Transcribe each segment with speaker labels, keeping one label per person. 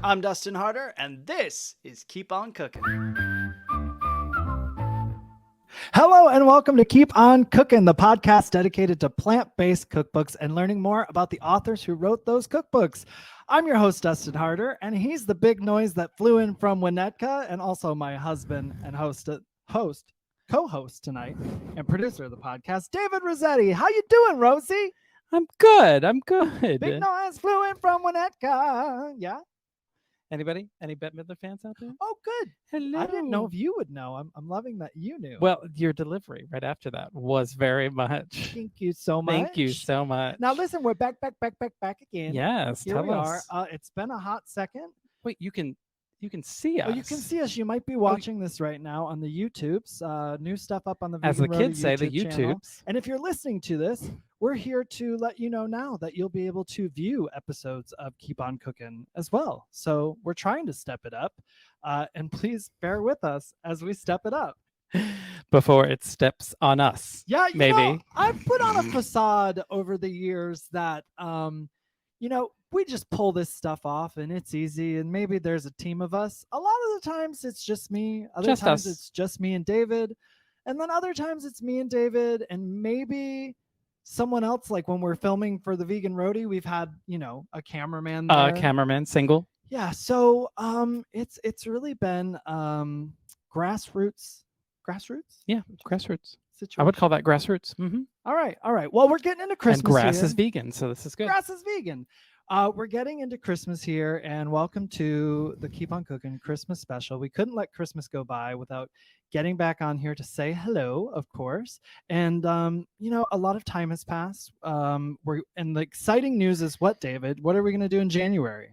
Speaker 1: I'm Dustin Harder, and this is Keep On Cooking.
Speaker 2: Hello and welcome to Keep On Cooking, the podcast dedicated to plant-based cookbooks and learning more about the authors who wrote those cookbooks. I'm your host, Dustin Harder, and he's the big noise that flew in from Winnetka and also my husband and co-host tonight and producer of the podcast, David Rossetti. How you doing, Rosie?
Speaker 3: I'm good.
Speaker 2: Big noise flew in from Winnetka. Yeah.
Speaker 3: Anybody? Any Bette Midler fans out there?
Speaker 2: Oh, good.
Speaker 3: Hello.
Speaker 2: I didn't know if you would know. I'm loving that you knew.
Speaker 3: Well, your delivery right after that was very much.
Speaker 2: Thank you so much.
Speaker 3: Thank you so much.
Speaker 2: Now listen, we're back again.
Speaker 3: Yes,
Speaker 2: Here we are. It's been a hot second.
Speaker 3: Wait, you can see us.
Speaker 2: Oh, you can see us. You might be watching this right now on the YouTubes. New stuff up on the
Speaker 3: As the
Speaker 2: Vegan
Speaker 3: kids
Speaker 2: Road
Speaker 3: say, the
Speaker 2: YouTube channel.
Speaker 3: YouTubes.
Speaker 2: And if you're listening to this, we're here to let you know now that you'll be able to view episodes of Keep On Cooking as well. So we're trying to step it up. And please bear with us as we step it up.
Speaker 3: Before it steps on us.
Speaker 2: Yeah,
Speaker 3: maybe.
Speaker 2: I've put on a facade over the years that, we just pull this stuff off and it's easy. And maybe there's a team of us. A lot of the times it's just me. Other
Speaker 3: Just
Speaker 2: times
Speaker 3: us.
Speaker 2: it's just me and David. And then other times it's me and David and maybe someone else. Like when we're filming for the Vegan Roadie, we've had, a cameraman there.
Speaker 3: Cameraman single.
Speaker 2: Yeah. So it's really been grassroots.
Speaker 3: Yeah, grassroots.
Speaker 2: Situation.
Speaker 3: I would call that grassroots. Mm-hmm.
Speaker 2: All right. Well, we're getting into Christmas.
Speaker 3: And grass
Speaker 2: here.
Speaker 3: is vegan, so this is good.
Speaker 2: Grass is vegan. We're getting into Christmas here, and welcome to the Keep On Cooking Christmas special. We couldn't let Christmas go by without getting back on here to say hello, of course. And a lot of time has passed. And the exciting news is what, David? What are we going to do in January?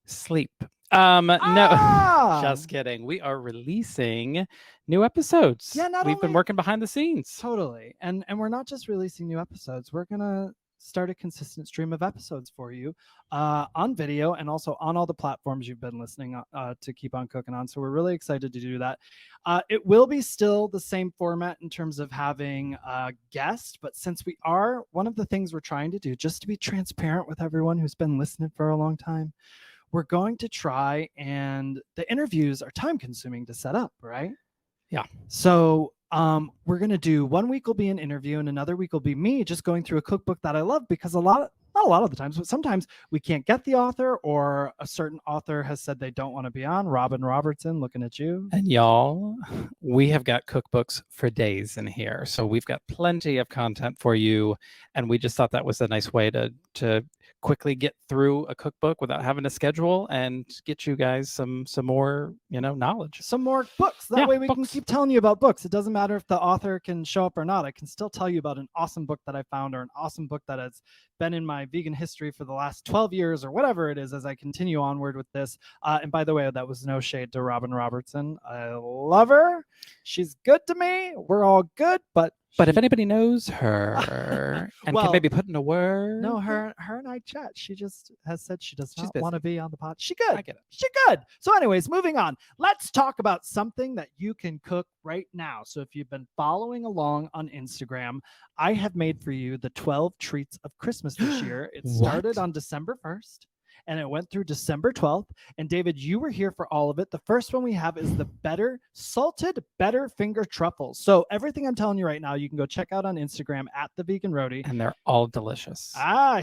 Speaker 3: Sleep. No, just kidding. We are releasing new episodes.
Speaker 2: Yeah,
Speaker 3: we've been working behind the scenes.
Speaker 2: Totally. And we're not just releasing new episodes. We're going to start a consistent stream of episodes for you on video and also on all the platforms you've been listening to Keep On Cooking on. So we're really excited to do that. It will be still the same format in terms of having guests, but since one of the things we're trying to do, just to be transparent with everyone who's been listening for a long time, we're going to try, and the interviews are time consuming to set up, right?
Speaker 3: Yeah.
Speaker 2: So we're going to do 1 week will be an interview and another week will be me just going through a cookbook that I love, because not a lot of the times, but sometimes we can't get the author, or a certain author has said they don't want to be on. Robin Robertson, looking at you.
Speaker 3: And y'all, we have got cookbooks for days in here. So we've got plenty of content for you. And we just thought that was a nice way to quickly get through a cookbook without having to schedule and get you guys some more, knowledge.
Speaker 2: Some more books. That way we can keep telling you about books. It doesn't matter if the author can show up or not. I can still tell you about an awesome book that I found, or an awesome book that has been in my vegan history for the last 12 years or whatever it is, as I continue onward with this. And by the way, that was no shade to Robin Robertson. I love her. She's good to me. We're all good, but
Speaker 3: if anybody knows her and can maybe put in a word.
Speaker 2: No, her and I chat. She just has said she does not
Speaker 3: busy.
Speaker 2: want to be on the pod. She good.
Speaker 3: I get it.
Speaker 2: She good. So anyways, moving on. Let's talk about something that you can cook right now. So if you've been following along on Instagram, I have made for you the 12 treats of Christmas this year. It started on December 1st. And it went through December 12th. And David, you were here for all of it. The first one we have is the salted Butterfinger truffles. So everything I'm telling you right now, you can go check out on Instagram at the Vegan Roadie.
Speaker 3: And they're all delicious.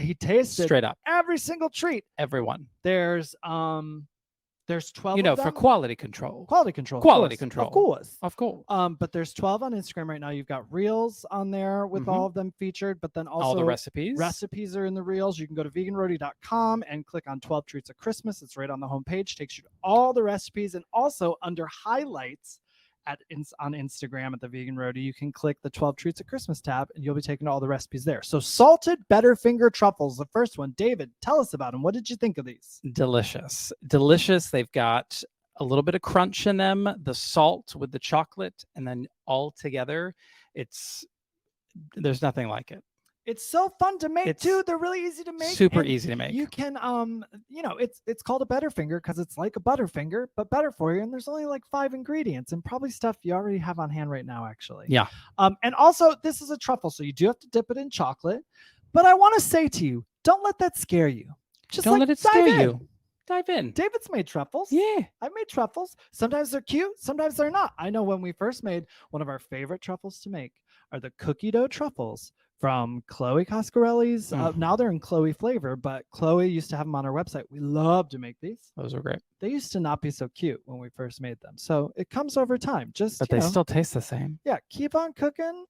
Speaker 2: He tasted
Speaker 3: straight up
Speaker 2: every single treat.
Speaker 3: Everyone.
Speaker 2: There's 12 of them.
Speaker 3: For quality control.
Speaker 2: Of course. But there's 12 on Instagram right now. You've got reels on there with all of them featured, but then also
Speaker 3: all the recipes.
Speaker 2: Recipes are in the reels. You can go to veganroadie.com and click on 12 Treats of Christmas. It's right on the homepage. Takes you to all the recipes, and also under highlights on Instagram at the Vegan Roadie, you can click the 12 Treats of Christmas tab and you'll be taken to all the recipes there. So salted Butterfinger truffles, the first one. David, tell us about them. What did you think of these?
Speaker 3: Delicious. They've got a little bit of crunch in them, the salt with the chocolate, and then all together, there's nothing like it.
Speaker 2: It's so fun to make too. They're really easy to make.
Speaker 3: Super easy to make.
Speaker 2: You can, it's called a Butterfinger because it's like a Butterfinger, but better for you. And there's only like 5 ingredients and probably stuff you already have on hand right now, actually.
Speaker 3: Yeah.
Speaker 2: And also this is a truffle, so you do have to dip it in chocolate. But I want to say to you, don't let that scare you.
Speaker 3: Just don't let it scare you. Dive in.
Speaker 2: David's made truffles.
Speaker 3: Yeah.
Speaker 2: I've made truffles. Sometimes they're cute, sometimes they're not. I know when we first made one of our favorite truffles to make are the cookie dough truffles from Chloe Coscarelli's. Now they're in Chloe flavor, but Chloe used to have them on our website. We love to make these.
Speaker 3: Those are great.
Speaker 2: They used to not be so cute when we first made them. So it comes over time. Just
Speaker 3: But they still taste the same.
Speaker 2: Yeah, keep on cooking.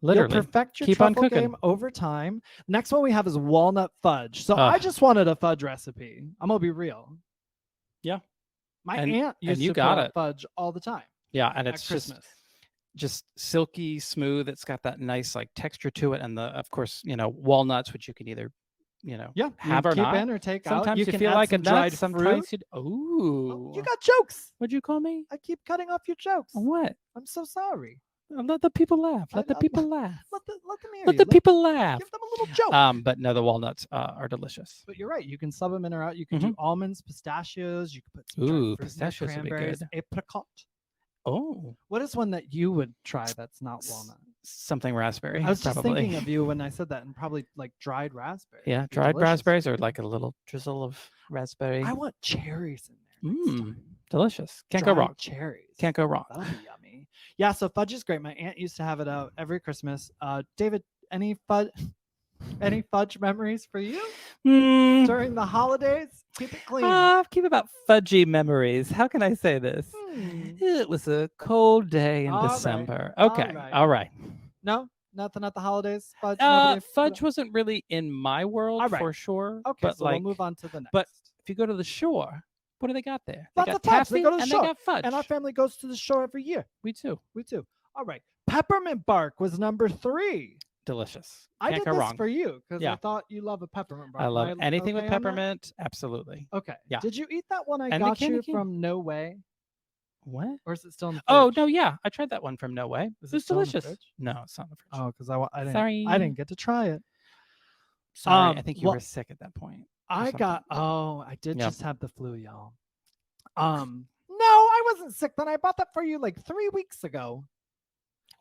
Speaker 3: Literally.
Speaker 2: You'll perfect your
Speaker 3: Keep on
Speaker 2: truffle
Speaker 3: cooking.
Speaker 2: game over time. Next one we have is walnut fudge. So I just wanted a fudge recipe. I'm gonna be real.
Speaker 3: Yeah.
Speaker 2: My aunt used
Speaker 3: you
Speaker 2: to
Speaker 3: got
Speaker 2: put
Speaker 3: it.
Speaker 2: fudge all the time.
Speaker 3: Yeah, and
Speaker 2: at
Speaker 3: it's
Speaker 2: Christmas.
Speaker 3: just silky smooth. It's got that nice like texture to it, and of course, walnuts, which you can either, have or
Speaker 2: keep
Speaker 3: not.
Speaker 2: in or take
Speaker 3: Sometimes
Speaker 2: out. You
Speaker 3: you
Speaker 2: can
Speaker 3: feel
Speaker 2: add
Speaker 3: like a
Speaker 2: some
Speaker 3: nut.
Speaker 2: dried
Speaker 3: Sometimes
Speaker 2: fruit.
Speaker 3: you.
Speaker 2: Oh,
Speaker 3: Ooh.
Speaker 2: you got jokes.
Speaker 3: What'd you call me?
Speaker 2: I keep cutting off your jokes.
Speaker 3: What?
Speaker 2: I'm so sorry.
Speaker 3: Let the people laugh. Let the people laugh.
Speaker 2: Let them hear
Speaker 3: Let
Speaker 2: you.
Speaker 3: the people laugh.
Speaker 2: Give them a little joke.
Speaker 3: But no, the walnuts are delicious.
Speaker 2: But you're right. You can sub them in or out. You can do almonds, pistachios. You can put some dried fruit in there,
Speaker 3: pistachios would be
Speaker 2: cranberries,
Speaker 3: good.
Speaker 2: apricot.
Speaker 3: Oh,
Speaker 2: What is one that you would try that's not walnut?
Speaker 3: something raspberry.
Speaker 2: I was just
Speaker 3: probably.
Speaker 2: thinking of you when I said that, and probably like dried raspberry.
Speaker 3: Yeah,
Speaker 2: It'd be
Speaker 3: dried
Speaker 2: delicious.
Speaker 3: raspberries or like a little drizzle of raspberry.
Speaker 2: I want cherries in there. next time.
Speaker 3: Delicious. Can't go
Speaker 2: Dried
Speaker 3: wrong.
Speaker 2: Cherries.
Speaker 3: Can't go wrong.
Speaker 2: That'll be yummy. Yeah, so fudge is great. My aunt used to have it out every Christmas. David, any fudge memories for you during the holidays? Keep it clean.
Speaker 3: Keep about fudgy memories. How can I say this? It was a cold day in
Speaker 2: All right.
Speaker 3: December.
Speaker 2: All
Speaker 3: Okay.
Speaker 2: right.
Speaker 3: All right.
Speaker 2: No, nothing at the holidays. Fudge. Nobody-
Speaker 3: Fudge wasn't really in my world
Speaker 2: All right.
Speaker 3: for sure.
Speaker 2: Okay,
Speaker 3: but
Speaker 2: so we'll move on to the next.
Speaker 3: But if you go to the shore, what do they got there? They
Speaker 2: Lots
Speaker 3: got
Speaker 2: of fudge. They
Speaker 3: taffy
Speaker 2: go to the
Speaker 3: and
Speaker 2: shore.
Speaker 3: they got fudge.
Speaker 2: And our family goes to the shore every year.
Speaker 3: We too.
Speaker 2: We too. All right. Peppermint bark was number 3.
Speaker 3: Delicious.
Speaker 2: I
Speaker 3: Can't
Speaker 2: did
Speaker 3: go
Speaker 2: this
Speaker 3: wrong.
Speaker 2: for you because
Speaker 3: Yeah.
Speaker 2: I thought you love a peppermint bark.
Speaker 3: I love
Speaker 2: Am
Speaker 3: anything with
Speaker 2: okay on that?
Speaker 3: peppermint. Absolutely.
Speaker 2: Okay.
Speaker 3: Yeah.
Speaker 2: Did you eat that one I
Speaker 3: And the
Speaker 2: got you
Speaker 3: candy cane.
Speaker 2: from No Way?
Speaker 3: What?
Speaker 2: Or is it still in the fridge?
Speaker 3: Oh no, yeah, I tried that one from No Way.
Speaker 2: Is
Speaker 3: It was
Speaker 2: still in the
Speaker 3: delicious.
Speaker 2: fridge?
Speaker 3: No, it's not in the fridge.
Speaker 2: Oh, because I didn't.
Speaker 3: Sorry.
Speaker 2: I didn't get to try it.
Speaker 3: Sorry, I think you
Speaker 2: well,
Speaker 3: were sick at that point.
Speaker 2: I got.
Speaker 3: something.
Speaker 2: I did
Speaker 3: Yep.
Speaker 2: just have the flu, y'all. No, I wasn't sick then. I bought that for you like 3 weeks ago.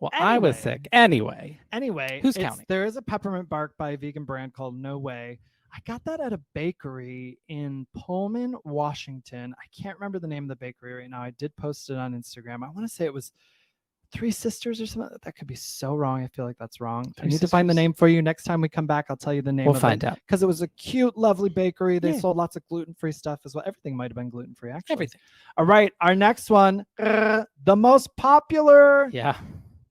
Speaker 3: Well, I was
Speaker 2: Anyway.
Speaker 3: sick. Anyway,
Speaker 2: Anyway,
Speaker 3: Who's counting?
Speaker 2: There is a peppermint bark by a vegan brand called No Way. I got that at a bakery in Pullman, Washington. I can't remember the name of the bakery right now. I did post it on Instagram. I want to say it was Three Sisters or something. That could be so wrong. I feel like that's wrong. I
Speaker 3: Three
Speaker 2: need to find the
Speaker 3: Sisters?
Speaker 2: name for you. Next time we come back, I'll tell you the name
Speaker 3: we'll
Speaker 2: of
Speaker 3: find
Speaker 2: it.
Speaker 3: out.
Speaker 2: Because it was a cute, lovely bakery. They
Speaker 3: Yeah.
Speaker 2: sold lots of gluten-free stuff as well. Everything might have been gluten-free, actually.
Speaker 3: Everything.
Speaker 2: All right, our next one. The most popular
Speaker 3: Yeah.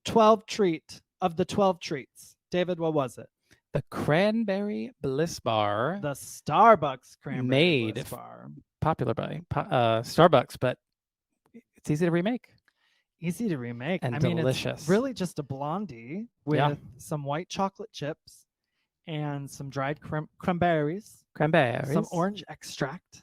Speaker 2: 12 treat of the 12 treats. David, what was it?
Speaker 3: The cranberry bliss bar,
Speaker 2: The Starbucks cranberry
Speaker 3: Made
Speaker 2: Bliss bar.
Speaker 3: popular by Starbucks, but it's easy to remake.
Speaker 2: Easy to remake.
Speaker 3: And
Speaker 2: I mean,
Speaker 3: delicious.
Speaker 2: it's really just a blondie with
Speaker 3: Yeah.
Speaker 2: some white chocolate chips and some dried cranberries,
Speaker 3: Cranberries.
Speaker 2: some orange extract.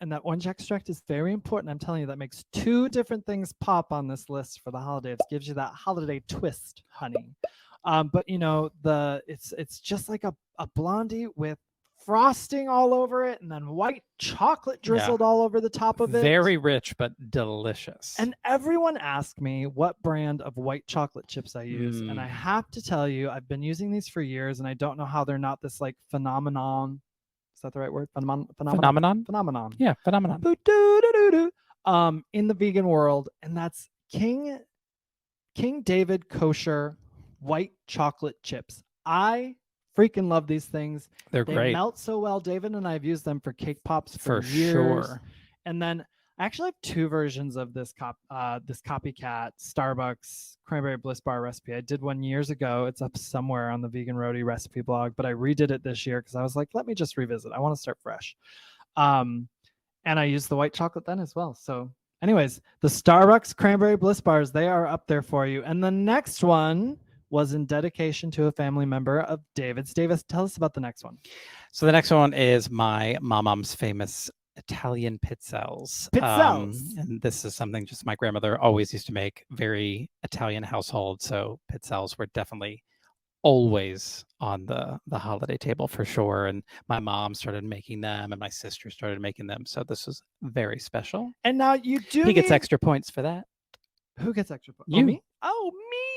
Speaker 2: And that orange extract is very important. I'm telling you, that makes 2 different things pop on this list for the holidays. Gives you that holiday twist, honey. But you know, it's just like a blondie with frosting all over it and then white chocolate drizzled all over the top of it.
Speaker 3: Very rich, but delicious.
Speaker 2: And everyone asked me what brand of white chocolate chips I use. And I have to tell you, I've been using these for years and I don't know how they're not this like phenomenon. Is that the right word?
Speaker 3: Phenomenon?
Speaker 2: Phenomenon.
Speaker 3: Yeah, phenomenon.
Speaker 2: In the vegan world. And that's King David Kosher white chocolate chips. I freaking love these things.
Speaker 3: They're
Speaker 2: They
Speaker 3: great.
Speaker 2: melt so well. David and I have used them for cake pops for
Speaker 3: For
Speaker 2: years.
Speaker 3: sure.
Speaker 2: And then I actually have 2 versions of this copycat Starbucks cranberry bliss bar recipe. I did one years ago. It's up somewhere on the Vegan Roadie recipe blog, but I redid it this year because I was like, let me just revisit. I want to start fresh. And I used the white chocolate then as well. So anyways, the Starbucks cranberry bliss bars, they are up there for you. And the next one was in dedication to a family member of David's. Davis, tell us about the next one.
Speaker 3: So the next one is my mom's famous Italian pizzelles.
Speaker 2: Pizzelles.
Speaker 3: And this is something just my grandmother always used to make. Very Italian household. So pizzelles were definitely always on the holiday table for sure. And my mom started making them and my sister started making them. So this was very special.
Speaker 2: And now you do.
Speaker 3: He gets extra points for that.
Speaker 2: Who gets extra points?
Speaker 3: You.
Speaker 2: Me? Oh,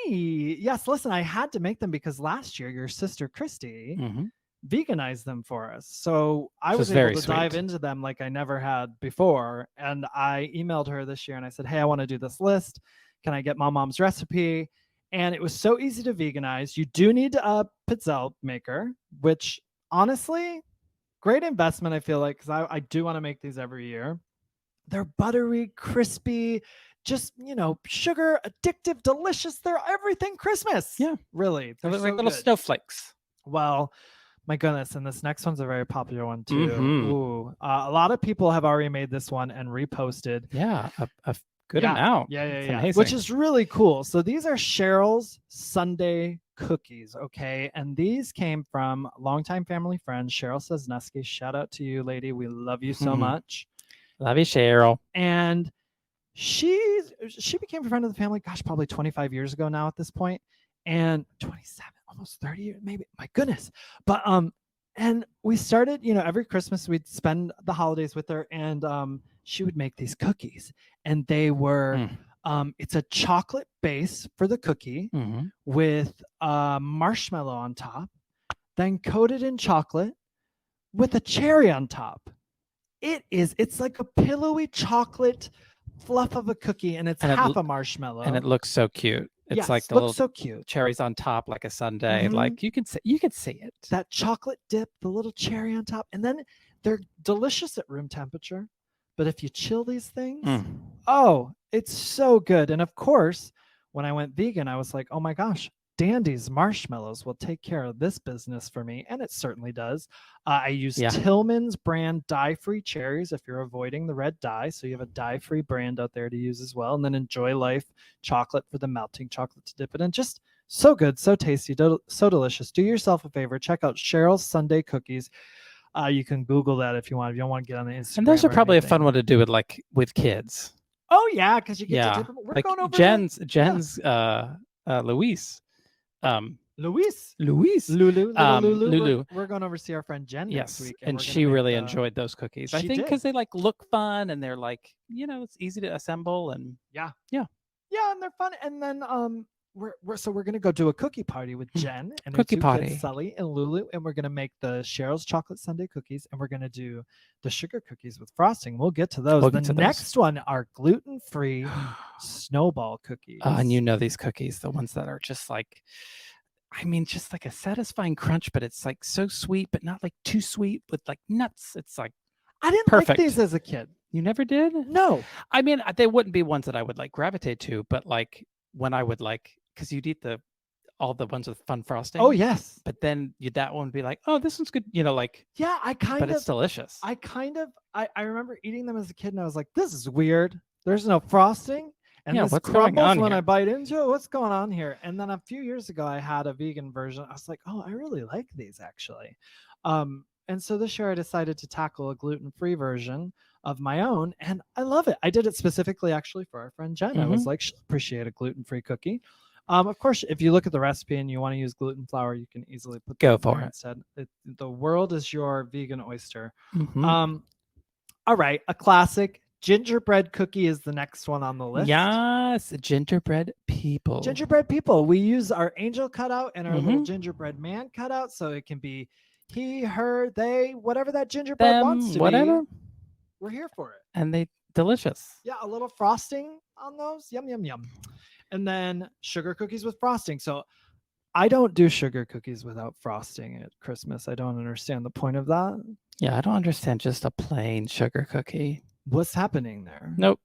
Speaker 2: me. Yes. Listen, I had to make them because last year your sister Christy veganize them for us. So I
Speaker 3: Which
Speaker 2: was
Speaker 3: is
Speaker 2: able
Speaker 3: very
Speaker 2: to dive
Speaker 3: sweet.
Speaker 2: into them like I never had before. And I emailed her this year and I said, hey, I want to do this list. Can I get my mom's recipe? And it was so easy to veganize. You do need a pizzelle maker, which honestly, great investment, I feel like, because I do want to make these every year. They're buttery, crispy, just, sugar, addictive, delicious. They're everything Christmas.
Speaker 3: Yeah.
Speaker 2: Really.
Speaker 3: They
Speaker 2: They're
Speaker 3: look like
Speaker 2: so
Speaker 3: little
Speaker 2: good.
Speaker 3: snowflakes.
Speaker 2: Well, my goodness. And this next one's a very popular one, too.
Speaker 3: Mhm.
Speaker 2: Ooh. A lot of people have already made this one and reposted.
Speaker 3: Yeah, a good
Speaker 2: Yeah.
Speaker 3: amount.
Speaker 2: Yeah.
Speaker 3: It's
Speaker 2: Which
Speaker 3: amazing.
Speaker 2: is really cool. So these are Cheryl's Sunday cookies. Okay. And these came from longtime family friend, Cheryl Sosneski. Shout out to you, lady. We love you so
Speaker 3: Mhm.
Speaker 2: much.
Speaker 3: Love you, Cheryl.
Speaker 2: And she became a friend of the family, gosh, probably 25 years ago now at this point, and 27, almost 30 years, maybe. My goodness. But and we started, every Christmas we'd spend the holidays with her, and she would make these cookies, and they were it's a chocolate base for the cookie
Speaker 3: Mhm.
Speaker 2: with marshmallow on top, then coated in chocolate with a cherry on top. It's like a pillowy chocolate fluff of a cookie, and it's
Speaker 3: And it
Speaker 2: half
Speaker 3: l-
Speaker 2: a marshmallow.
Speaker 3: And it looks so cute. It's
Speaker 2: yes,
Speaker 3: like the
Speaker 2: looks
Speaker 3: little
Speaker 2: so cute.
Speaker 3: cherries on top, like a sundae.
Speaker 2: Mhm.
Speaker 3: Like you can see it.
Speaker 2: That chocolate dip, the little cherry on top, and then they're delicious at room temperature. But if you chill these things, oh, it's so good. And of course, when I went vegan, I was like, oh my gosh, Dandy's marshmallows will take care of this business for me. And it certainly does. I use
Speaker 3: Yeah.
Speaker 2: Tillman's brand dye-free cherries if you're avoiding the red dye. So you have a dye-free brand out there to use as well. And then Enjoy Life chocolate for the melting chocolate to dip it in. Just so good, so tasty, so delicious. Do yourself a favor. Check out Cheryl's Sunday Cookies. You can Google that if you want. If you don't want to get on the Instagram.
Speaker 3: And those are
Speaker 2: or
Speaker 3: probably a
Speaker 2: anything.
Speaker 3: fun one to do with kids.
Speaker 2: Oh yeah, because you get to
Speaker 3: Yeah.
Speaker 2: dip them. We're
Speaker 3: Like
Speaker 2: going over
Speaker 3: Jen's Luis.
Speaker 2: Luis.
Speaker 3: Luis.
Speaker 2: Lulu. Little Lulu.
Speaker 3: Lulu.
Speaker 2: We're going over to see our friend Jen next
Speaker 3: Yes.
Speaker 2: week.
Speaker 3: And
Speaker 2: we're gonna
Speaker 3: she
Speaker 2: make
Speaker 3: really
Speaker 2: the-
Speaker 3: enjoyed those cookies. I
Speaker 2: She
Speaker 3: think
Speaker 2: did.
Speaker 3: because they like look fun and they're like, it's easy to assemble and
Speaker 2: Yeah, and they're fun. And then we're gonna go do a cookie party with Jen and her
Speaker 3: Cookie
Speaker 2: two
Speaker 3: party.
Speaker 2: kids, Sully and Lulu, and we're gonna make the Cheryl's chocolate sundae cookies, and we're gonna do the sugar cookies with frosting. We'll get to those.
Speaker 3: We'll
Speaker 2: The
Speaker 3: get to those.
Speaker 2: next one are gluten-free snowball cookies.
Speaker 3: And you know these cookies, the ones that are just like, just like a satisfying crunch, but it's like so sweet, but not like too sweet with like nuts. It's like
Speaker 2: I didn't
Speaker 3: perfect.
Speaker 2: like these as a kid.
Speaker 3: You never did?
Speaker 2: No.
Speaker 3: They wouldn't be ones that I would like gravitate to, but like when I would like, because you'd eat all the ones with fun frosting.
Speaker 2: Oh yes.
Speaker 3: But then that one would be like, oh, this one's good. Like,
Speaker 2: yeah,
Speaker 3: but it's delicious.
Speaker 2: I remember eating them as a kid, and I was like, this is weird. There's no frosting. And this
Speaker 3: what's going
Speaker 2: crumbles
Speaker 3: on
Speaker 2: when
Speaker 3: here?
Speaker 2: I bite into it. What's going on here? And then a few years ago, I had a vegan version. I was like, oh, I really like these actually. And so this year I decided to tackle a gluten-free version of my own, and I love it. I did it specifically actually for our friend Jen. I was like, she'll appreciate a gluten-free cookie. Of course, if you look at the recipe and you want to use gluten flour, you can easily put
Speaker 3: Go
Speaker 2: that
Speaker 3: for it.
Speaker 2: instead. The world is your vegan oyster.
Speaker 3: Mhm.
Speaker 2: All right, a classic. Gingerbread cookie is the next one on the list.
Speaker 3: Yes, gingerbread people.
Speaker 2: Gingerbread people. We use our angel cutout and our little gingerbread man cutout, so it can be he, her, they, whatever that gingerbread wants to
Speaker 3: whatever.
Speaker 2: be. We're here for it.
Speaker 3: And they delicious.
Speaker 2: Yeah, a little frosting on those. Yum, yum, yum. And then sugar cookies with frosting. So I don't do sugar cookies without frosting at Christmas. I don't understand the point of that.
Speaker 3: Yeah, I don't understand just a plain sugar cookie.
Speaker 2: What's happening there?
Speaker 3: Nope.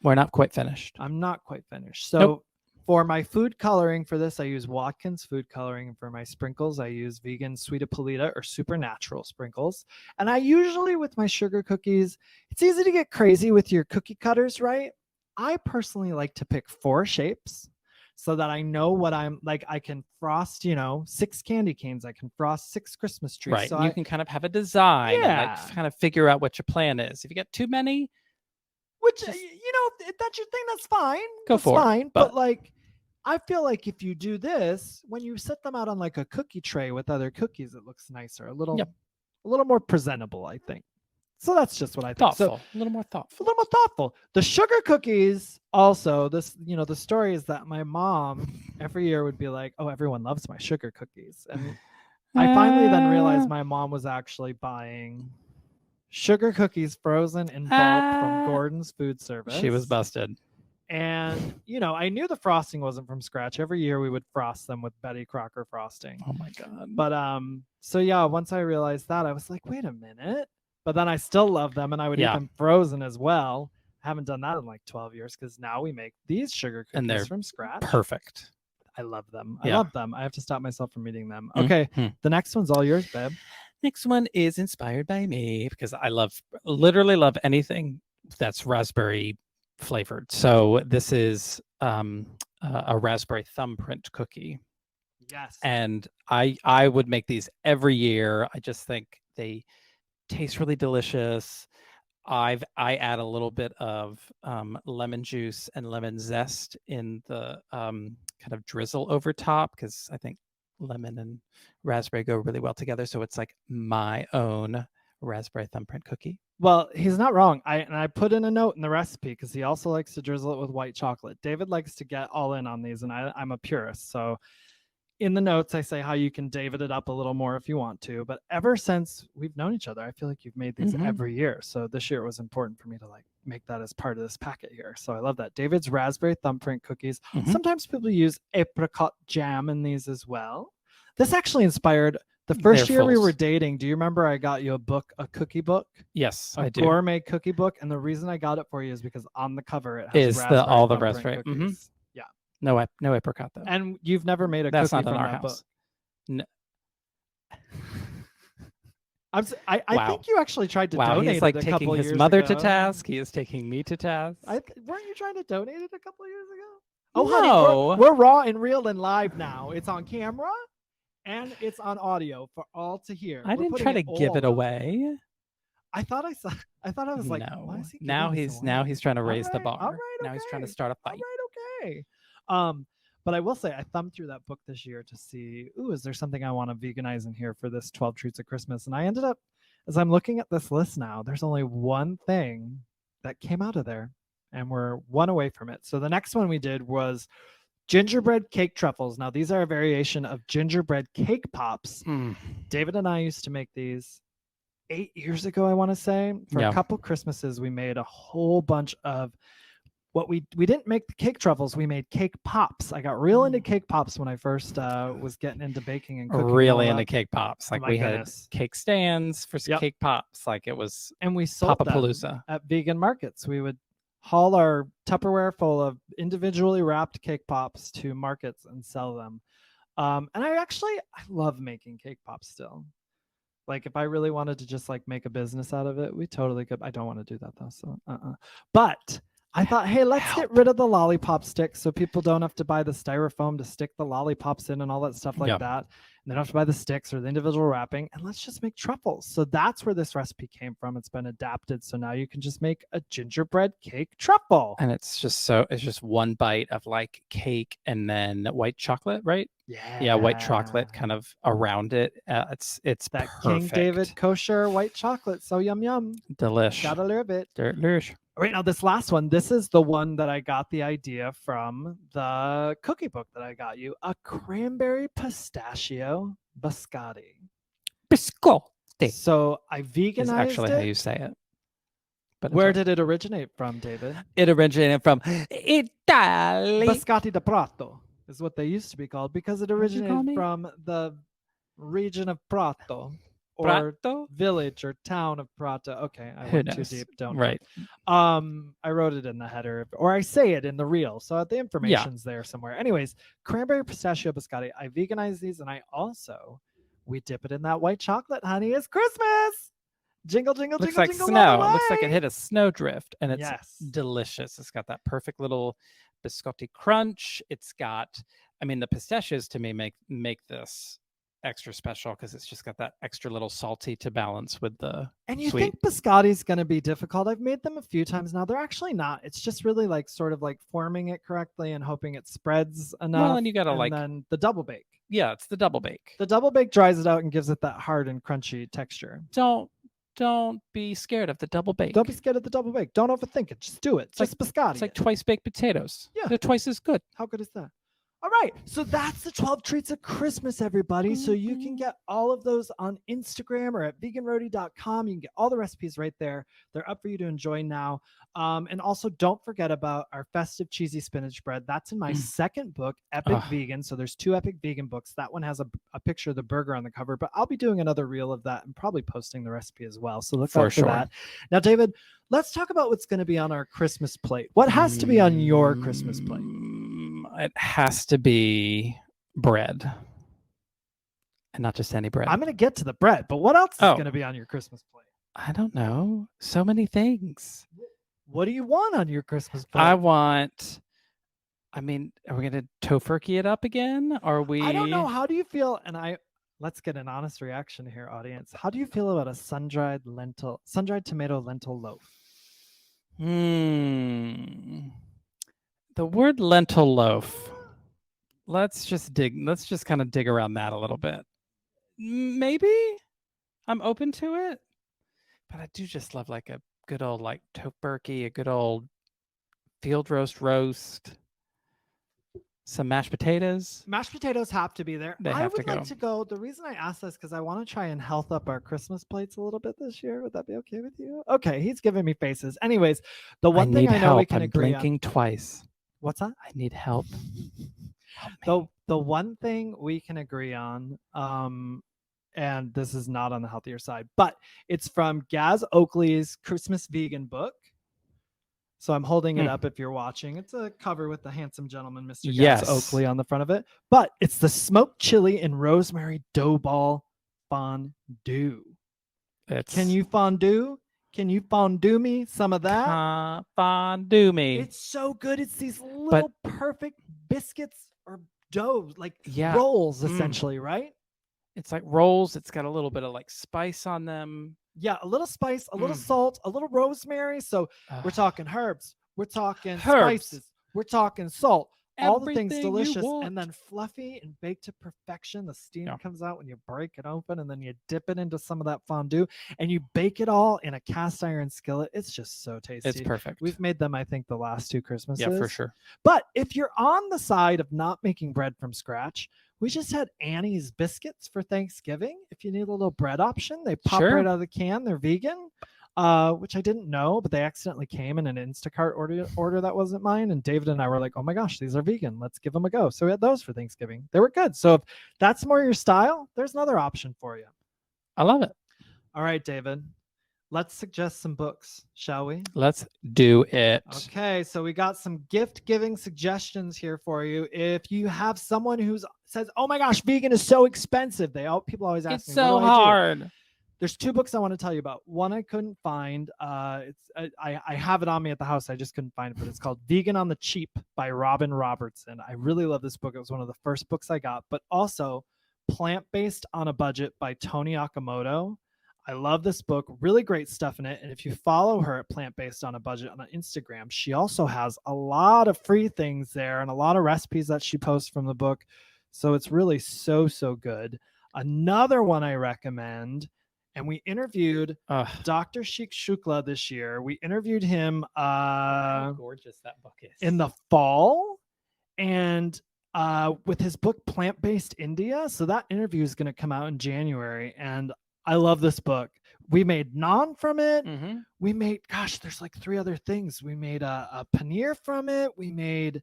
Speaker 3: We're not quite finished.
Speaker 2: I'm not quite finished. So for my food coloring for this, I use Watkins food coloring. And for my sprinkles, I use vegan Sweeta Polita or supernatural sprinkles. And I usually, with my sugar cookies, it's easy to get crazy with your cookie cutters, right? I personally like to pick 4 shapes so that I know what I'm like. I can frost, 6 candy canes. I can frost 6 Christmas trees.
Speaker 3: Right.
Speaker 2: So
Speaker 3: you can kind of have a design and
Speaker 2: Yeah.
Speaker 3: like kind of figure out what your plan is. If you get too many,
Speaker 2: which,
Speaker 3: just-
Speaker 2: if that's your thing, that's fine.
Speaker 3: Go
Speaker 2: That's
Speaker 3: for it,
Speaker 2: fine.
Speaker 3: but-
Speaker 2: But like, I feel like if you do this, when you set them out on like a cookie tray with other cookies, it looks nicer, a little more presentable, I think. So that's just what I think.
Speaker 3: thoughtful.
Speaker 2: So
Speaker 3: A little more thoughtful.
Speaker 2: a little more thoughtful. The sugar cookies also, this, the story is that my mom every year would be like, oh, everyone loves my sugar cookies. And I finally then realized my mom was actually buying sugar cookies frozen in bulk from Gordon's Food Service.
Speaker 3: She was busted.
Speaker 2: And, I knew the frosting wasn't from scratch. Every year we would frost them with Betty Crocker frosting.
Speaker 3: Oh my God.
Speaker 2: But so yeah, once I realized that, I was like, wait a minute. But then I still love them, and I would eat them frozen as well. I haven't done that in like 12 years because now we make these sugar cookies
Speaker 3: and they're
Speaker 2: from scratch.
Speaker 3: Perfect.
Speaker 2: I love them.
Speaker 3: Yeah.
Speaker 2: I love them. I have to stop myself from eating them. Okay, the next one's all yours, babe.
Speaker 3: Next one is inspired by me because I literally love anything that's raspberry flavored. So this is a raspberry thumbprint cookie.
Speaker 2: Yes.
Speaker 3: And I would make these every year. I just think they taste really delicious. I add a little bit of lemon juice and lemon zest in the kind of drizzle over top because I think lemon and raspberry go really well together. So it's like my own raspberry thumbprint cookie.
Speaker 2: Well, he's not wrong. I put in a note in the recipe because he also likes to drizzle it with white chocolate. David likes to get all in on these, and I'm a purist. So in the notes, I say how you can David it up a little more if you want to. But ever since we've known each other, I feel like you've made these every year. So this year it was important for me to make that as part of this packet here. So I love that. David's raspberry thumbprint cookies. Sometimes people use apricot jam in these as well. This actually inspired the first year we were dating. Do you remember I got you a cookie book?
Speaker 3: Yes,
Speaker 2: I do. A gourmet cookie book. And the reason I got it for you is because on the cover it has
Speaker 3: all the raspberry
Speaker 2: cookies. Yeah.
Speaker 3: No apricot though.
Speaker 2: And you've never made a
Speaker 3: That's
Speaker 2: cookie
Speaker 3: not in
Speaker 2: from
Speaker 3: our
Speaker 2: that
Speaker 3: house.
Speaker 2: book.
Speaker 3: No.
Speaker 2: I think you actually tried to donate
Speaker 3: he's like
Speaker 2: it a
Speaker 3: taking
Speaker 2: couple
Speaker 3: his
Speaker 2: years
Speaker 3: mother
Speaker 2: ago.
Speaker 3: to task. He is taking me to task.
Speaker 2: Weren't you trying to donate it a couple years ago?
Speaker 3: Oh,
Speaker 2: honey, we're raw and real and live now. It's on camera and it's on audio for all to hear.
Speaker 3: I didn't try to give it away.
Speaker 2: I thought I was like,
Speaker 3: no.
Speaker 2: Why is he
Speaker 3: now he's trying to raise the bar.
Speaker 2: All right,
Speaker 3: now he's trying to start a fight.
Speaker 2: All right, okay. But I will say I thumbed through that book this year to see, is there something I want to veganize in here for this 12 Treats of Christmas? And I ended up, as I'm looking at this list now, there's only one thing that came out of there, and we're one away from it. So the next one we did was gingerbread cake truffles. Now, these are a variation of gingerbread cake pops. David and I used to make these 8 years ago, I want to say. For a couple Christmases, we made a whole bunch of what we didn't make the cake truffles, we made cake pops. I got real into cake pops when I first was getting into baking and cooking.
Speaker 3: Really into cake pops. Like we
Speaker 2: had
Speaker 3: cake stands for cake pops. Like it was,
Speaker 2: and we sold them at vegan markets. We would haul our Tupperware full of individually wrapped cake pops to markets and sell them. And I love making cake pops still. Like if I really wanted to just like make a business out of it, we totally could. I don't want to do that though. So, but I thought, hey, let's get rid of the lollipop sticks so people don't have to buy the styrofoam to stick the lollipops in and all that stuff like that. And they don't have to buy the sticks or the individual wrapping. And let's just make truffles. So that's where this recipe came from. It's been adapted. So now you can just make a gingerbread cake truffle.
Speaker 3: And it's just one bite of like cake and then white chocolate, right? Yeah, white chocolate kind of around it. It's
Speaker 2: that
Speaker 3: perfect.
Speaker 2: King David kosher white chocolate. So yum yum.
Speaker 3: Delish.
Speaker 2: Gotta love it.
Speaker 3: Delish.
Speaker 2: Right now, this last one, this is the one that I got the idea from the cookie book that I got you. A cranberry pistachio biscotti.
Speaker 3: Biscotti.
Speaker 2: So I veganized
Speaker 3: is actually
Speaker 2: it.
Speaker 3: how you say it. But
Speaker 2: where did it originate from, David?
Speaker 3: It originated from Italy.
Speaker 2: Biscotti di Prato is what they used to be called because it originated from the region of Prato. Or village or town of Prato. Okay, I went too deep. Don't know. I wrote it in the header, or I say it in the reel, so the information's there somewhere. Anyways, cranberry pistachio biscotti. I veganize these, and we dip it in that white chocolate, honey. It's Christmas. Jingle, jingle,
Speaker 3: looks
Speaker 2: jingle,
Speaker 3: like
Speaker 2: jingle.
Speaker 3: Snow. It looks like it hit a snowdrift, and it's delicious. It's got that perfect little biscotti crunch. It's got, the pistachios to me make this extra special because it's just got that extra little salty to balance with the
Speaker 2: and
Speaker 3: sweet.
Speaker 2: Think biscotti's going to be difficult? I've made them a few times now. They're actually not. It's just really like sort of like forming it correctly and hoping it spreads enough.
Speaker 3: Well, and you gotta
Speaker 2: then the double bake.
Speaker 3: Yeah, it's the double bake.
Speaker 2: The double bake dries it out and gives it that hard and crunchy texture.
Speaker 3: Don't be scared of the double bake.
Speaker 2: Don't be scared of the double bake. Don't overthink it. Just do it. It's just biscotti.
Speaker 3: It's like twice baked potatoes.
Speaker 2: Yeah,
Speaker 3: they're twice as good.
Speaker 2: How good is that? All right, so that's the 12 treats of Christmas, everybody. So you can get all of those on Instagram or at veganroadie.com. You can get all the recipes right there. They're up for you to enjoy now. And also, don't forget about our festive cheesy spinach bread. That's in my second book, Epic Vegan. So there's 2 Epic Vegan books. That one has a picture of the burger on the cover, but I'll be doing another reel of that and probably posting the recipe as well. So look out for that. Now, David, let's talk about what's going to be on our Christmas plate. What has to be on your Christmas plate?
Speaker 3: It has to be bread. And not just any bread.
Speaker 2: I'm going to get to the bread, but what else is going to be on your Christmas plate?
Speaker 3: I don't know. So many things.
Speaker 2: What do you want on your Christmas plate?
Speaker 3: Are we going to tofurkey it up again? Are we?
Speaker 2: I don't know. How do you feel? And let's get an honest reaction here, audience. How do you feel about a sun-dried tomato lentil loaf?
Speaker 3: The word lentil loaf. Let's just kind of dig around that a little bit. Maybe I'm open to it, but I do just love like a good old like tofurkey, a good old field roast, some mashed potatoes.
Speaker 2: Mashed potatoes have to be there. I would like to go. The reason I asked this because I want to try and health up our Christmas plates a little bit this year. Would that be okay with you? Okay, he's giving me faces. Anyways, the one thing I know we can agree on.
Speaker 3: I'm blinking twice.
Speaker 2: What's that?
Speaker 3: I need help.
Speaker 2: The one thing we can agree on, and this is not on the healthier side, but it's from Gaz Oakley's Christmas Vegan book. So I'm holding it up if you're watching. It's a cover with the handsome gentleman, Mr. Gaz Oakley, on the front of it. But it's the smoked chili and rosemary dough ball fondue. Can you fondue? Can you fondue me some of that?
Speaker 3: Fondue me.
Speaker 2: It's so good. It's these little perfect biscuits or dough, like rolls, essentially, right?
Speaker 3: It's like rolls. It's got a little bit of like spice on them.
Speaker 2: Yeah, a little spice, a little salt, a little rosemary. So we're talking herbs. We're talking spices. We're talking salt. All the things delicious and then fluffy and baked to perfection. The steam comes out when you break it open and then you dip it into some of that fondue and you bake it all in a cast iron skillet. It's just so tasty.
Speaker 3: It's perfect.
Speaker 2: We've made them, I think, the last 2 Christmases.
Speaker 3: Yeah, for sure.
Speaker 2: But if you're on the side of not making bread from scratch, we just had Annie's biscuits for Thanksgiving. If you need a little bread option, they pop right out of the can. They're vegan. Which I didn't know, but they accidentally came in an Instacart order that wasn't mine. And David and I were like, oh my gosh, these are vegan. Let's give them a go. So we had those for Thanksgiving. They were good. So if that's more your style, there's another option for you.
Speaker 3: I love it.
Speaker 2: All right, David, let's suggest some books, shall we?
Speaker 3: Let's do it.
Speaker 2: Okay, so we got some gift giving suggestions here for you. If you have someone who says, oh my gosh, vegan is so expensive. People always ask me,
Speaker 3: it's so hard.
Speaker 2: There's 2 books I want to tell you about. One I couldn't find. I have it on me at the house. I just couldn't find it, but it's called Vegan on the Cheap by Robin Robertson. I really love this book. It was one of the first books I got, but also Plant-Based on a Budget by Toni Okamoto. I love this book. Really great stuff in it. And if you follow her at Plant-Based on a Budget on Instagram, she also has a lot of free things there and a lot of recipes that she posts from the book. So it's really so good. Another one I recommend, and we interviewed Dr. Sheikh Shukla this year. We interviewed him
Speaker 3: how gorgeous that book is.
Speaker 2: In the fall, and with his book Plant-Based India. So that interview is going to come out in January, and I love this book. We made naan from it. We made, there's like 3 other things. We made a paneer from it. We made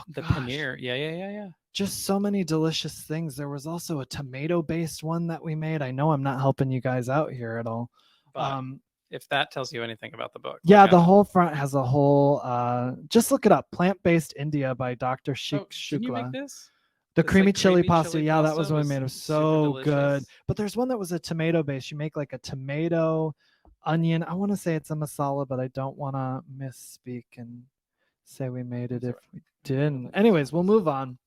Speaker 3: the paneer. Yeah.
Speaker 2: Just so many delicious things. There was also a tomato-based one that we made. I know I'm not helping you guys out here at all.
Speaker 3: But if that tells you anything about the book.
Speaker 2: Yeah, the whole front has a whole, just look it up. Plant-Based India by Dr. Sheikh Shukla.
Speaker 3: Can you make this?
Speaker 2: The creamy chili pasta. Yeah, that was what we made. It was so good. But there's one that was a tomato-based. You make like a tomato, onion. I want to say it's a masala, but I don't want to misspeak and say we made it if we didn't. Anyways, we'll move on.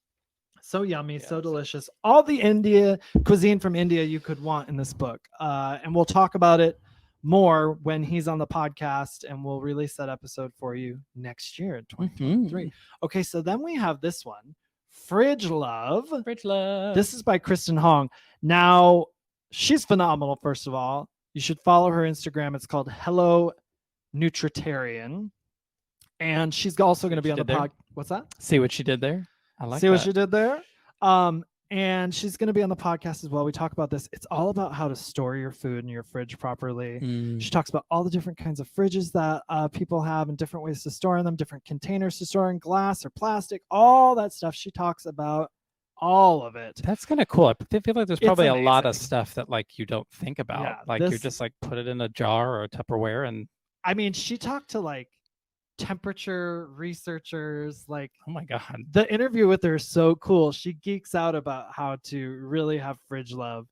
Speaker 2: So yummy, so delicious. All the India cuisine from India you could want in this book. And we'll talk about it more when he's on the podcast, and we'll release that episode for you next year in 2023. Okay, so then we have this one, Fridge Love.
Speaker 3: Fridge Love.
Speaker 2: This is by Kristen Hong. Now, she's phenomenal, first of all. You should follow her Instagram. It's called Hello Nutritarian. And she's also going to be on the podcast. What's that?
Speaker 3: See what she did there? I like
Speaker 2: See what
Speaker 3: that.
Speaker 2: she did there? And she's going to be on the podcast as well. We talk about this. It's all about how to store your food in your fridge properly.
Speaker 3: Mm.
Speaker 2: She talks about all the different kinds of fridges that people have and different ways to store in them, different containers to store in, glass or plastic, all that stuff. She talks about all of it.
Speaker 3: That's kind of cool. I feel like there's
Speaker 2: It's
Speaker 3: probably a lot of
Speaker 2: amazing.
Speaker 3: stuff that like you don't think about.
Speaker 2: Yeah,
Speaker 3: Like you're
Speaker 2: this-
Speaker 3: just like put it in a jar or a Tupperware and
Speaker 2: I mean, she talked to like temperature researchers, like
Speaker 3: oh my god.
Speaker 2: the interview with her is so cool. She geeks out about how to really have fridge love,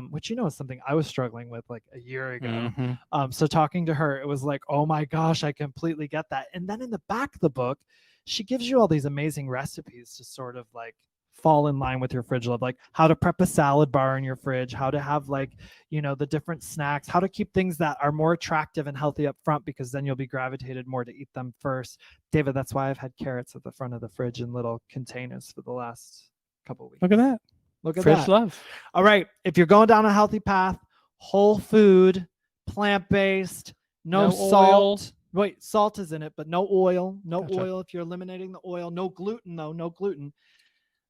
Speaker 2: which is something I was struggling with like a year ago.
Speaker 3: Mhm.
Speaker 2: So talking to her, it was like, oh my gosh, I completely get that. And then in the back of the book, she gives you all these amazing recipes to sort of like fall in line with your fridge love, like how to prep a salad bar in your fridge, how to have like, the different snacks, how to keep things that are more attractive and healthy up front, because then you'll be gravitated more to eat them first. David, that's why I've had carrots at the front of the fridge in little containers for the last couple of weeks.
Speaker 3: Look at that.
Speaker 2: Look at
Speaker 3: Fridge
Speaker 2: that.
Speaker 3: love.
Speaker 2: All right. If you're going down a healthy path, whole food, plant-based, no
Speaker 3: No
Speaker 2: salt.
Speaker 3: oil.
Speaker 2: Wait, salt is in it, but no oil. No
Speaker 3: Gotcha.
Speaker 2: oil if you're eliminating the oil. No gluten, though. No gluten.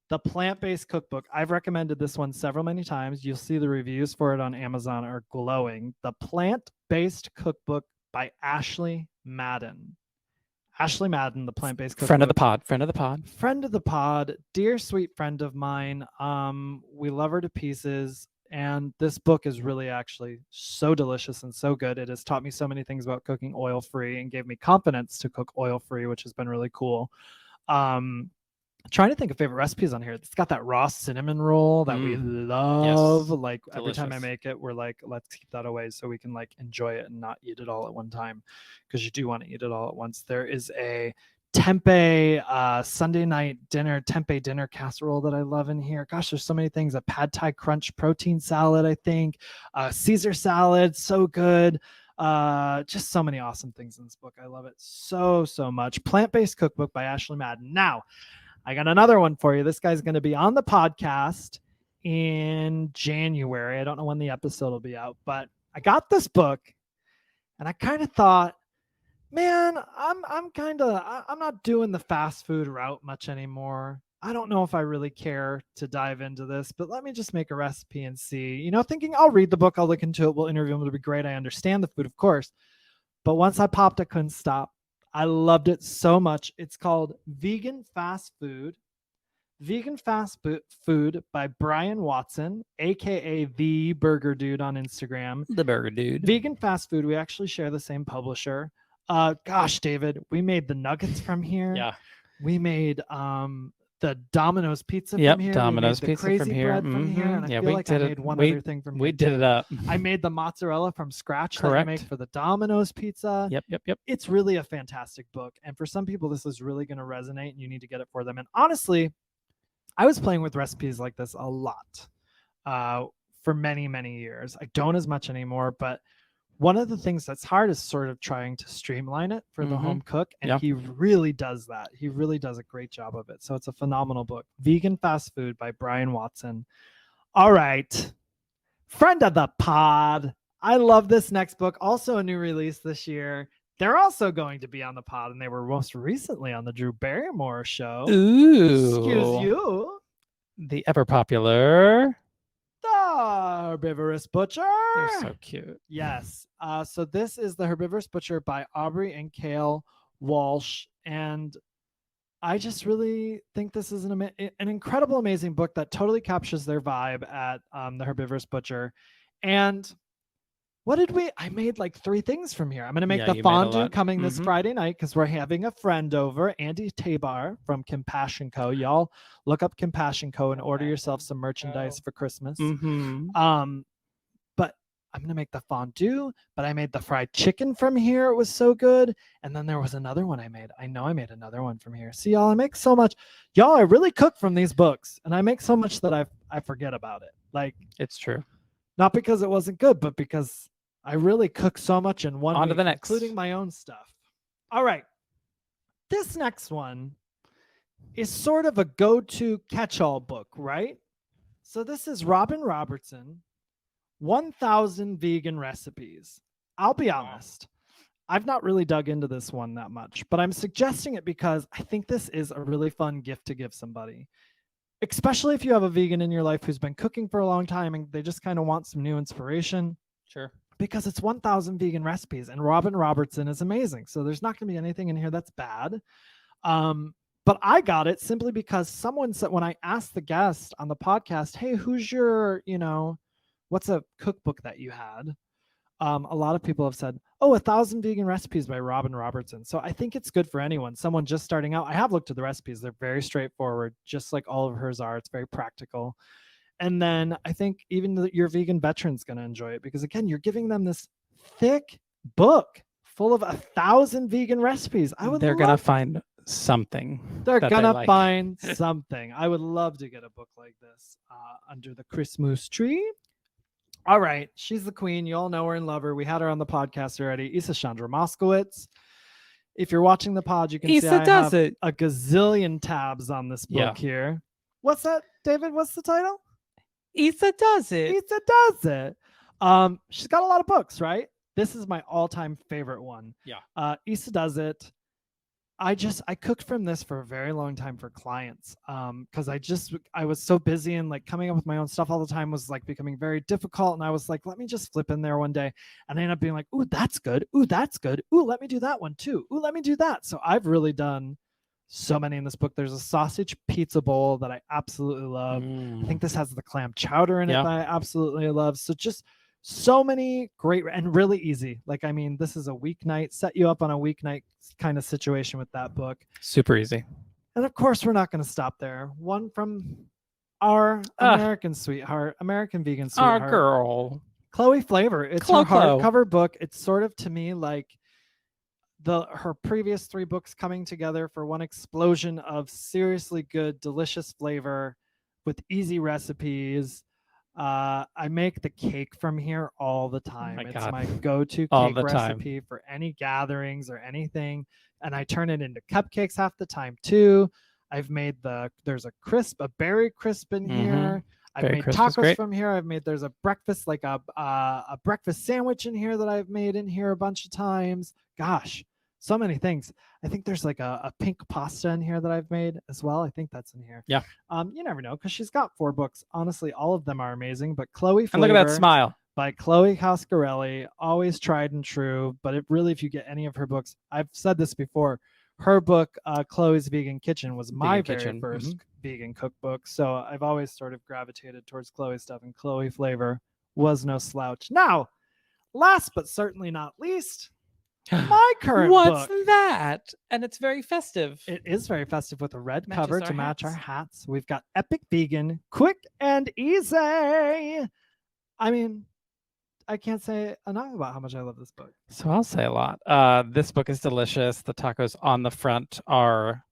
Speaker 2: The plant-based cookbook. I've recommended this one many times. You'll see the reviews for it on Amazon are glowing. The plant-based cookbook by Ashley Madden. Ashley Madden, the plant-based cookbook.
Speaker 3: Friend of the pod. Friend of the pod.
Speaker 2: Friend of the pod, dear sweet friend of mine. We love her to pieces. And this book is really actually so delicious and so good. It has taught me so many things about cooking oil-free and gave me confidence to cook oil-free, which has been really cool. Trying to think of favorite recipes on here. It's got that raw cinnamon roll that we love.
Speaker 3: Yes.
Speaker 2: Like every time I
Speaker 3: Delicious.
Speaker 2: make it, we're like, let's keep that away so we can like enjoy it and not eat it all at one time, because you do want to eat it all at once. There is a tempeh Sunday night dinner, tempeh dinner casserole that I love in here. Gosh, there's so many things. A pad thai crunch protein salad, I think. Caesar salad, so good. Just so many awesome things in this book. I love it so much. Plant-based cookbook by Ashley Madden. Now, I got another one for you. This guy's going to be on the podcast in January. I don't know when the episode will be out, but I got this book and I kind of thought, man, I'm not doing the fast food route much anymore. I don't know if I really care to dive into this, but let me just make a recipe and see, thinking I'll read the book, I'll look into it, we'll interview him, it'll be great. I understand the food, of course. But once I popped, I couldn't stop. I loved it so much. It's called Vegan Fast Food. Vegan Fast Food by Brian Watson, aka the Burger Dude on Instagram.
Speaker 3: The Burger Dude.
Speaker 2: Vegan Fast Food. We actually share the same publisher. Gosh, David, we made the nuggets from here.
Speaker 3: Yeah.
Speaker 2: We made the Domino's pizza
Speaker 3: Yep,
Speaker 2: from here.
Speaker 3: Domino's
Speaker 2: we made the
Speaker 3: pizza
Speaker 2: crazy
Speaker 3: from here.
Speaker 2: bread from here. And I
Speaker 3: Yeah,
Speaker 2: feel
Speaker 3: we
Speaker 2: like I
Speaker 3: did it.
Speaker 2: made one
Speaker 3: We-
Speaker 2: other thing from here.
Speaker 3: We did it up.
Speaker 2: I made the mozzarella from scratch that I
Speaker 3: Correct.
Speaker 2: make for the Domino's pizza.
Speaker 3: Yep.
Speaker 2: It's really a fantastic book. And for some people, this is really going to resonate and you need to get it for them. And honestly, I was playing with recipes like this a lot for many years. I don't as much anymore, but one of the things that's hard is sort of trying to streamline it for the home cook. And
Speaker 3: Yeah.
Speaker 2: he really does that. He really does a great job of it. So it's a phenomenal book. Vegan Fast Food by Brian Watson. All right. Friend of the pod. I love this next book. Also a new release this year. They're also going to be on the pod, and they were most recently on the Drew Barrymore show.
Speaker 3: Ooh.
Speaker 2: Excuse you.
Speaker 3: The ever popular.
Speaker 2: The Herbivorous Butcher.
Speaker 3: They're so cute.
Speaker 2: Yes. So this is The Herbivorous Butcher by Aubrey and Cale Walsh. And I just really think this is an incredible, amazing book that totally captures their vibe at The Herbivorous Butcher. And I made like 3 things from here. I'm going to make
Speaker 3: Yeah,
Speaker 2: the
Speaker 3: you made a
Speaker 2: fondue
Speaker 3: lot.
Speaker 2: coming this Friday night because we're having a friend over, Andy Tabar from Compassion Co. Y'all look up Compassion Co. and order yourself some merchandise for Christmas. But I'm going to make the fondue, but I made the fried chicken from here. It was so good. And then there was another one I made. I know I made another one from here. See, y'all, I make so much. Y'all, I really cook from these books, and I make so much that I forget about it. Like,
Speaker 3: It's true.
Speaker 2: not because it wasn't good, but because I really cook so much in one
Speaker 3: On to
Speaker 2: week,
Speaker 3: the next.
Speaker 2: including my own stuff. All right. This next one is sort of a go-to catch-all book, right? So this is Robin Robertson, 1,000 Vegan Recipes. I'll be honest. I've not really dug into this one that much, but I'm suggesting it because I think this is a really fun gift to give somebody, especially if you have a vegan in your life who's been cooking for a long time and they just kind of want some new inspiration.
Speaker 3: Sure.
Speaker 2: Because it's 1,000 vegan recipes, and Robin Robertson is amazing. So there's not going to be anything in here that's bad. But I got it simply because someone said, when I asked the guest on the podcast, hey, who's your, what's a cookbook that you had? A lot of people have said, 1,000 Vegan Recipes by Robin Robertson. So I think it's good for anyone, someone just starting out. I have looked at the recipes. They're very straightforward, just like all of hers are. It's very practical. And then I think even your vegan veteran's going to enjoy it because, again, you're giving them this thick book full of 1,000 vegan recipes.
Speaker 3: They're going to find something.
Speaker 2: They're going to find something. I would love to get a book like this under the Christmas tree. All right. She's the queen. You all know her and love her. We had her on the podcast already. Issa Chandra Moskowitz. If you're watching the pod, you can see I have a gazillion tabs on this book here. What's that, David? What's the title?
Speaker 3: Issa Does It.
Speaker 2: Issa Does It. She's got a lot of books, right? This is my all-time favorite one.
Speaker 3: Yeah.
Speaker 2: Issa Does It. I cooked from this for a very long time for clients because I was so busy and like coming up with my own stuff all the time was like becoming very difficult. And I was like, let me just flip in there one day. And I ended up being like, ooh, that's good. Ooh, that's good. Ooh, let me do that one too. Ooh, let me do that. So I've really done so many in this book. There's a sausage pizza bowl that I absolutely love. I think this has the clam chowder in it that I absolutely love. So just so many great and really easy. Like, I mean, this is a weeknight, set you up on a weeknight kind of situation with that book.
Speaker 3: Super easy.
Speaker 2: And of course, we're not going to stop there. One from our American sweetheart, American vegan sweetheart.
Speaker 3: Our girl.
Speaker 2: Chloe Flavor. It's her hardcover book. It's sort of, to me, like her previous 3 books coming together for one explosion of seriously good, delicious flavor with easy recipes. I make the cake from here all the time. It's my go-to cake recipe for any gatherings or anything. And I turn it into cupcakes half the time too. I've made there's a berry crisp in here. I've made tacos from here. There's a breakfast, like a breakfast sandwich in here that I've made in here a bunch of times. Gosh, so many things. I think there's like a pink pasta in here that I've made as well. I think that's in here.
Speaker 3: Yeah.
Speaker 2: You never know because she's got 4 books. Honestly, all of them are amazing. But Chloe Flavor,
Speaker 3: and look at that smile,
Speaker 2: by Chloe Coscarelli, always tried and true. But if you get any of her books, I've said this before. Her book, Chloe's Vegan Kitchen, was my very first vegan cookbook. So I've always sort of gravitated towards Chloe stuff, and Chloe Flavor was no slouch. Now, last but certainly not least, my current
Speaker 3: What's
Speaker 2: book.
Speaker 3: that? And it's very festive.
Speaker 2: It is very festive with a red cover to match our hats. We've got Epic Vegan, quick and easy. I mean, I can't say enough about how much I love this book.
Speaker 3: So I'll say a lot. This book is delicious. The tacos on the front are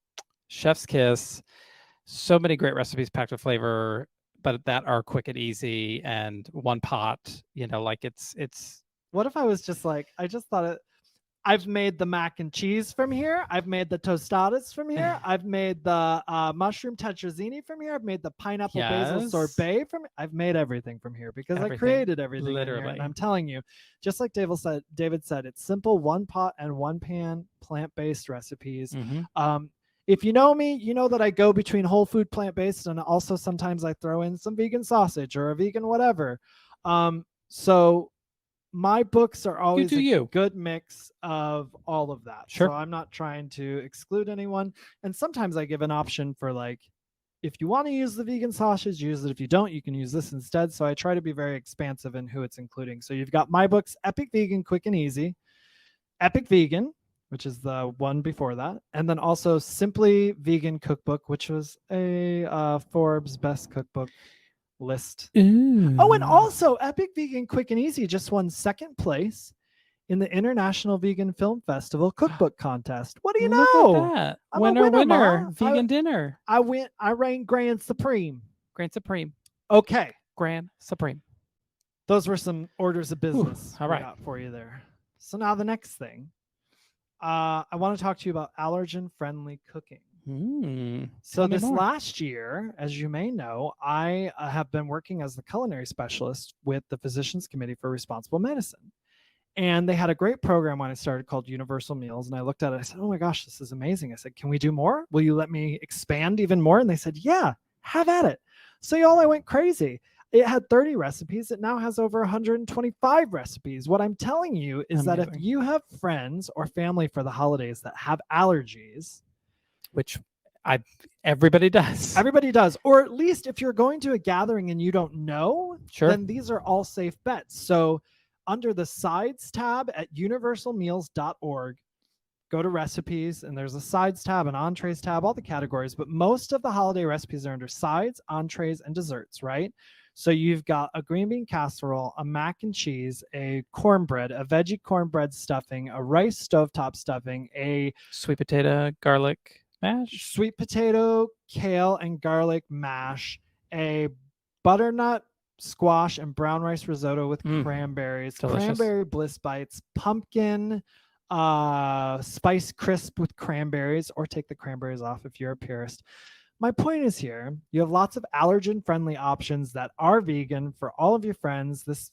Speaker 3: chef's kiss. So many great recipes packed with flavor, but that are quick and easy and one pot. Like it's.
Speaker 2: What if I was just like, I just thought it. I've made the mac and cheese from here. I've made the tostadas from here. I've made the mushroom tetrazzini from here. I've made the pineapple basil sorbet from here. I've made everything from here because I created everything. Literally. In here. And I'm telling you, just like David said, it's simple, one pot and one pan, plant-based recipes. If you know me, you know that I go between whole food, plant-based, and also sometimes I throw in some vegan sausage or a vegan whatever. So my books are always a good mix of all of that.
Speaker 3: Sure.
Speaker 2: So I'm not trying to exclude anyone. And sometimes I give an option for, like, if you want to use the vegan sausage, use it. If you don't, you can use this instead. So I try to be very expansive in who it's including. So you've got my books, Epic Vegan, Quick and Easy, Epic Vegan, which is the one before that, and then also Simply Vegan Cookbook, which was a Forbes Best Cookbook list.
Speaker 3: Ooh.
Speaker 2: Oh, and also Epic Vegan Quick and Easy just won 2nd place in the International Vegan Film Festival Cookbook Contest. What do you know?
Speaker 3: Look at that. Winner, vegan dinner.
Speaker 2: I reigned Grand Supreme.
Speaker 3: Grand Supreme.
Speaker 2: Okay.
Speaker 3: Grand Supreme.
Speaker 2: Those were some orders of business.
Speaker 3: All right.
Speaker 2: I got for you there. So now the next thing, I want to talk to you about allergen-friendly cooking. So this last year, as you may know, I have been working as the culinary specialist with the Physicians Committee for Responsible Medicine. And they had a great program when I started called Universal Meals. And I looked at it. I said, oh my gosh, this is amazing. I said, can we do more? Will you let me expand even more? And they said, yeah, have at it. So y'all, I went crazy. It had 30 recipes. It now has over 125 recipes. What I'm telling you is that if you have friends or family for the holidays that have allergies,
Speaker 3: which everybody does.
Speaker 2: Everybody does. Or at least if you're going to a gathering and you don't know, then these are all safe bets. So under the sides tab at universalmeals.org, go to recipes, and there's a sides tab, an entrees tab, all the categories. But most of the holiday recipes are under sides, entrees, and desserts, right? So you've got a green bean casserole, a mac and cheese, a cornbread, a veggie cornbread stuffing, a rice stovetop stuffing, a
Speaker 3: sweet potato garlic mash,
Speaker 2: sweet potato, kale, and garlic mash, a butternut squash and brown rice risotto with cranberries,
Speaker 3: delicious.
Speaker 2: Cranberry bliss bites, pumpkin spice crisp with cranberries, or take the cranberries off if you're a purist. My point is here, you have lots of allergen-friendly options that are vegan for all of your friends. This,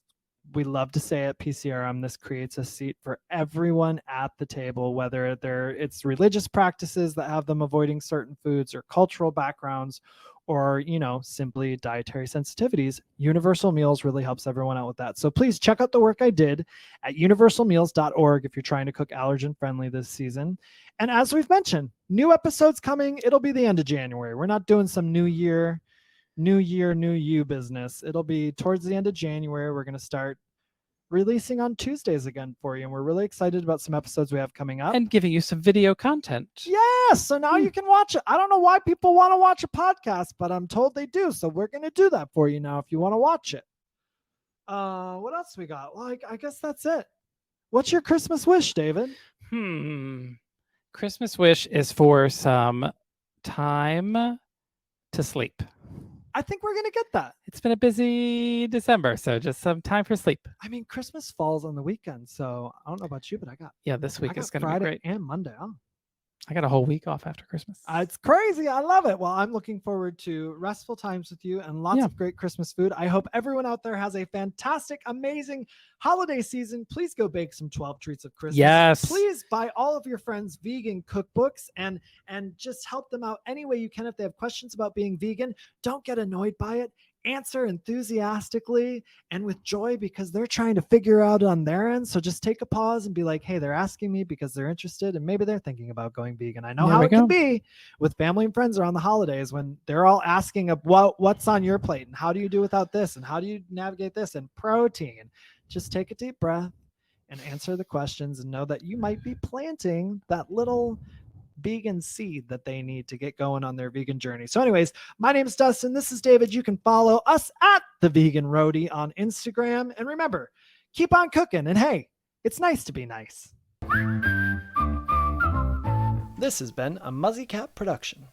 Speaker 2: we love to say at PCRM, this creates a seat for everyone at the table, whether it's religious practices that have them avoiding certain foods, or cultural backgrounds, or, you know, simply dietary sensitivities. Universal Meals really helps everyone out with that. So please check out the work I did at universalmeals.org if you're trying to cook allergen friendly this season. And as we've mentioned, new episodes coming. It'll be the end of January. We're not doing some new year, new you business. It'll be towards the end of January. We're going to start releasing on Tuesdays again for you. And we're really excited about some episodes we have coming up.
Speaker 3: And giving you some video content.
Speaker 2: Yes. So now you can watch it. I don't know why people want to watch a podcast, but I'm told they do. So we're going to do that for you now if you want to watch it. What else we got? Well, I guess that's it. What's your Christmas wish, David?
Speaker 3: Christmas wish is for some time to sleep.
Speaker 2: I think we're going to get that.
Speaker 3: It's been a busy December, so just some time for sleep.
Speaker 2: I mean, Christmas falls on the weekend, so I don't know about you, but
Speaker 3: this week is going to be
Speaker 2: Friday
Speaker 3: great.
Speaker 2: And Monday.
Speaker 3: I got a whole week off after Christmas.
Speaker 2: It's crazy. I love it. Well, I'm looking forward to restful times with you and lots of great Christmas food. I hope everyone out there has a fantastic, amazing holiday season. Please go bake some 12 treats of Christmas.
Speaker 3: Yes.
Speaker 2: Please buy all of your friends vegan cookbooks and just help them out any way you can. If they have questions about being vegan, don't get annoyed by it. Answer enthusiastically and with joy, because they're trying to figure out on their end. So just take a pause and be like, hey, they're asking me because they're interested and maybe they're thinking about going vegan. I know how it can be with family and friends around the holidays when they're all asking what's on your plate and how do you do without this and how do you navigate this and protein. Just take a deep breath and answer the questions and know that you might be planting that little vegan seed that they need to get going on their vegan journey. So anyways, my name is Dustin. This is David. You can follow us at The Vegan Roadie on Instagram. And remember, keep on cooking. And hey, it's nice to be nice. This has been a Muzzy Cat production.